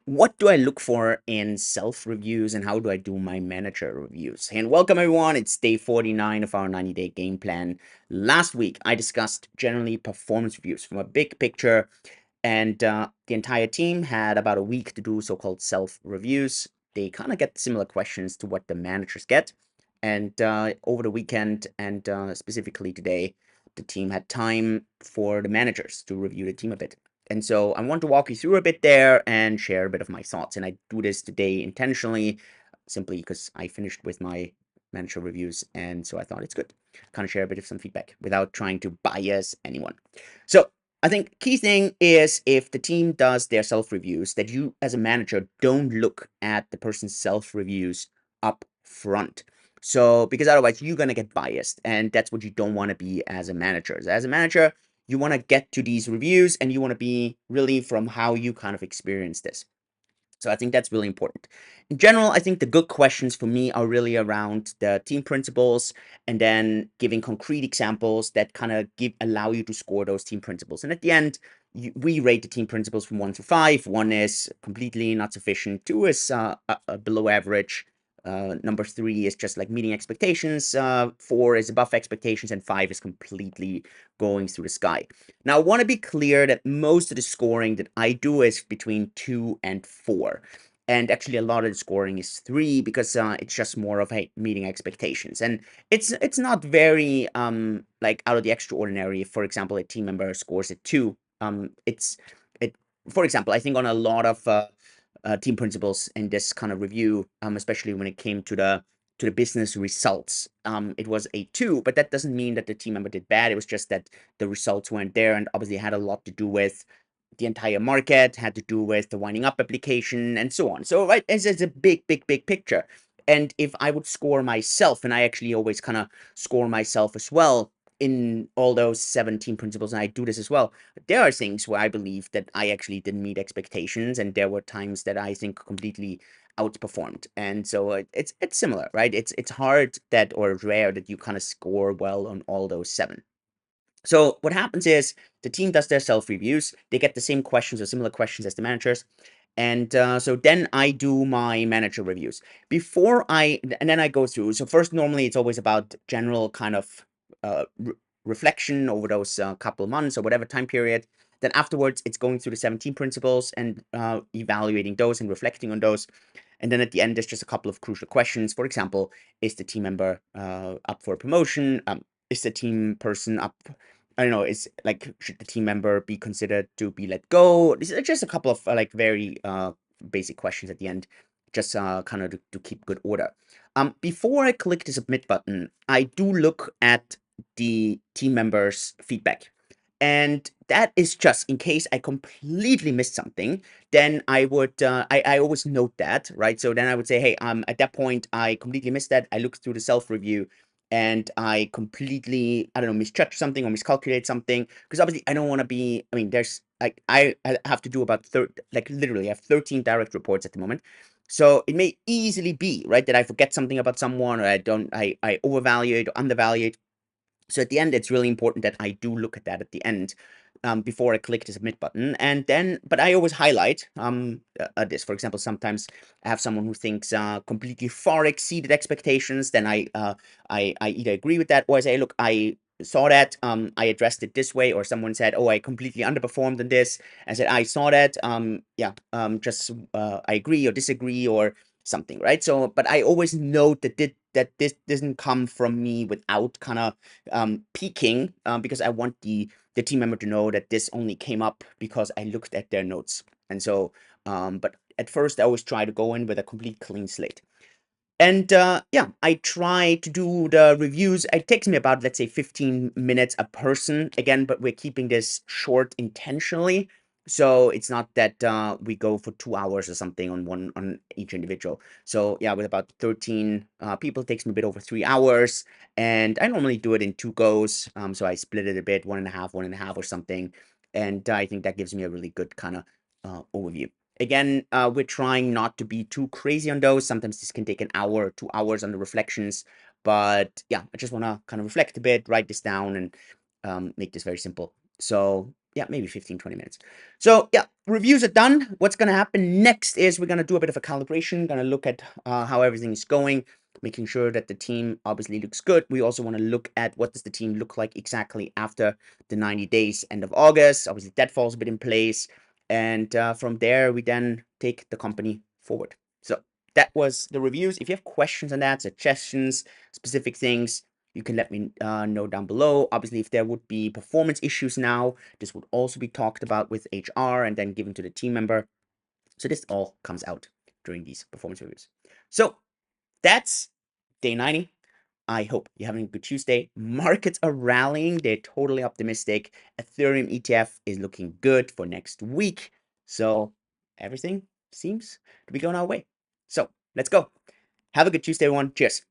What do I look for in self-reviews and how do I do my manager reviews? And welcome everyone, it's day 49 of our 90-day game plan. Last week, I discussed generally performance reviews from a big picture, and the entire team had about a week to do so-called self-reviews. They kind of get similar questions to what the managers get. And over the weekend and specifically today, the team had time for the managers to review the team a bit. And so I want to walk you through a bit there and share a bit of my thoughts. And I do this today intentionally, simply because I finished with my manager reviews. And so I thought it's good kind of share a bit of some feedback without trying to bias anyone. So I think key thing is if the team does their self-reviews, that you as a manager don't look at the person's self-reviews up front. So because otherwise you're gonna get biased, and that's what you don't want to be as a manager. As a manager, you want to get to these reviews and you want to be really from how you kind of experience this. So I think that's really important. In general, I think the good questions for me are really around the team principles and then giving concrete examples that kind of allow you to score those team principles. And at the end, we rate the team principles from 1 to 5. 1 is completely not sufficient. 2 is below average. Number 3 is just like meeting expectations. 4 is above expectations, and 5 is completely going through the sky. Now, I want to be clear that most of the scoring that I do is between 2 and 4. And actually, a lot of the scoring is 3 because it's just more of hey, meeting expectations. And it's not very like out of the extraordinary. If, for example, a team member scores a 2. It's it. For example, I think on a lot of team principles in this kind of review, especially when it came to the business results. It was a 2, but that doesn't mean that the team member did bad. It was just that the results weren't there, and obviously had a lot to do with the entire market, had to do with the winding up application, and so on. So, right, it's a big, big, big picture. And if I would score myself, and I actually always kind of score myself as well in all those 17 principles, and I do this as well, there are things where I believe that I actually didn't meet expectations, and there were times that I think completely outperformed. And so it's similar, right? It's hard that or rare that you kind of score well on all those 7. So what happens is the team does their self reviews. They get the same questions or similar questions as the managers. And so then I do my manager reviews and then I go through. So first, normally it's always about general kind of reflection over those couple months or whatever time period. Then afterwards, it's going through the 17 principles and evaluating those and reflecting on those. And then at the end, there's just a couple of crucial questions. For example, is the team member up for a promotion? Is the team person up? I don't know. Is like should the team member be considered to be let go? These are just a couple of like very basic questions at the end, just kind of to keep good order. Before I click the submit button, I do look at the team members' feedback. And that is just in case I completely missed something, then I would, I always note that, right? So then I would say, hey, at that point, I completely missed that. I looked through the self-review and I completely, I don't know, misjudged something or miscalculated something. Because obviously I don't want to be, I mean, there's like, I have to do about, like literally I have 13 direct reports at the moment. So it may easily be, right, that I forget something about someone or I overvalue it or undervalue it. So at the end, it's really important that I do look at that at the end before I click the submit button. And then, but I always highlight this. For example, sometimes I have someone who thinks completely far exceeded expectations. Then I either agree with that or I say, look, I saw that, I addressed it this way, or someone said, oh, I completely underperformed in this. I said, I saw that, yeah, just I agree or disagree or something, right? So, but I always note that this doesn't come from me without kind of peaking, because I want the team member to know that this only came up because I looked at their notes. And so, but at first I always try to go in with a complete clean slate. And yeah, I try to do the reviews. It takes me about, let's say, 15 minutes a person again, but we're keeping this short intentionally. So it's not that we go for 2 hours or something on each individual. So yeah, with about 13 people, it takes me a bit over 3 hours. And I normally do it in 2 goes. So I split it a bit, 1.5, 1.5 or something. And I think that gives me a really good kind of overview. Again, we're trying not to be too crazy on those. Sometimes this can take an hour or 2 hours on the reflections. But yeah, I just want to kind of reflect a bit, write this down, and make this very simple. So yeah, maybe 15, 20 minutes. So yeah, reviews are done. What's going to happen next is we're going to do a bit of a calibration, going to look at how everything is going, making sure that the team obviously looks good. We also want to look at what does the team look like exactly after the 90 days, end of August. Obviously, that falls a bit in place. And from there, we then take the company forward. So that was the reviews. If you have questions on that, suggestions, specific things, you can let me know down below. Obviously, if there would be performance issues now, this would also be talked about with HR and then given to the team member. So this all comes out during these performance reviews. So that's day 90. I hope you're having a good Tuesday. Markets are rallying. They're totally optimistic. Ethereum ETF is looking good for next week. So everything seems to be going our way. So let's go. Have a good Tuesday, everyone. Cheers.